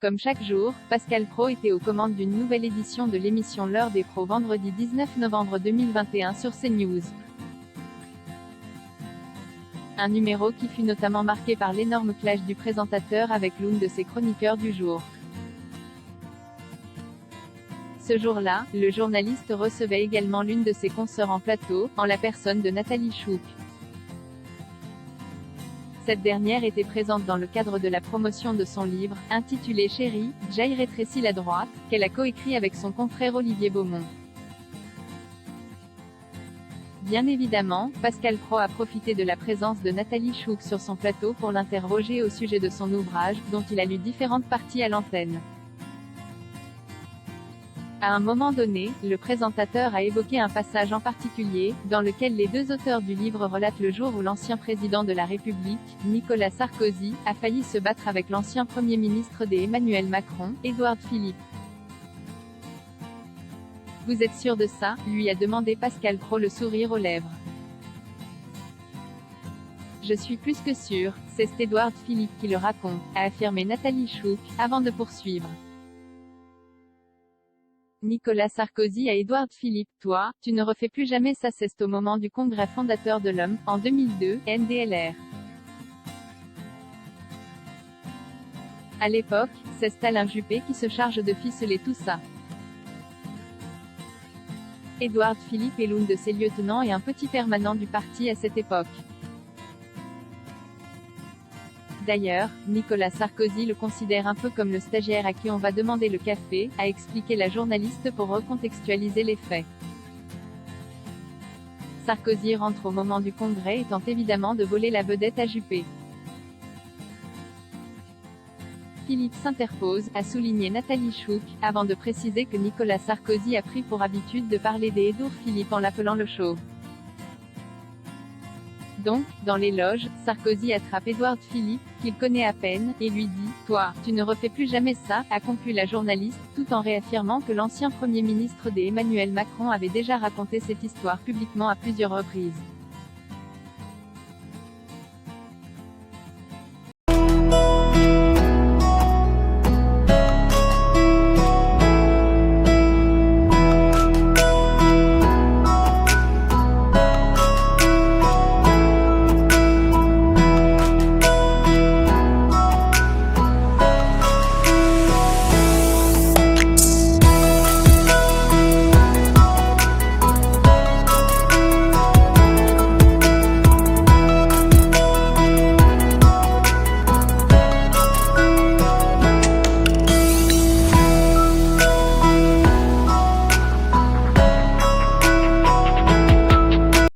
Comme chaque jour, Pascal Praud était aux commandes d'une nouvelle édition de l'émission L'heure des pros vendredi 19 novembre 2021 sur CNews. Un numéro qui fut notamment marqué par l'énorme clash du présentateur avec l'une de ses chroniqueurs du jour. Ce jour-là, le journaliste recevait également l'une de ses consoeurs en plateau, en la personne de Nathalie Chouk. Cette dernière était présente dans le cadre de la promotion de son livre, intitulé Chérie, Jaille rétrécit la droite, qu'elle a coécrit avec son confrère Olivier Beaumont. Bien évidemment, Pascal Praud a profité de la présence de Nathalie Chouk sur son plateau pour l'interroger au sujet de son ouvrage, dont il a lu différentes parties à l'antenne. À un moment donné, le présentateur a évoqué un passage en particulier, dans lequel les deux auteurs du livre relatent le jour où l'ancien président de la République, Nicolas Sarkozy, a failli se battre avec l'ancien Premier ministre Emmanuel Macron, Édouard Philippe. Vous êtes sûr de ça, lui a demandé Pascal Praud, le sourire aux lèvres. Je suis plus que sûr, c'est Édouard Philippe qui le raconte, a affirmé Nathalie Chouk, avant de poursuivre. Nicolas Sarkozy à Édouard Philippe, toi, tu ne refais plus jamais ça. C'est au moment du congrès fondateur de l'Homme, en 2002, NDLR. À l'époque, c'est Alain Juppé qui se charge de ficeler tout ça. Édouard Philippe est l'un de ses lieutenants et un petit permanent du parti à cette époque. D'ailleurs, Nicolas Sarkozy le considère un peu comme le stagiaire à qui on va demander le café, a expliqué la journaliste pour recontextualiser les faits. Sarkozy rentre au moment du congrès et tente évidemment de voler la vedette à Juppé. Philippe s'interpose, a souligné Nathalie Chouk, avant de préciser que Nicolas Sarkozy a pris pour habitude de parler d'Édouard Philippe en l'appelant le chauve. Donc, dans les loges, Sarkozy attrape Édouard Philippe, qu'il connaît à peine, et lui dit « Toi, tu ne refais plus jamais ça », a conclu la journaliste, tout en réaffirmant que l'ancien Premier ministre Emmanuel Macron avait déjà raconté cette histoire publiquement à plusieurs reprises.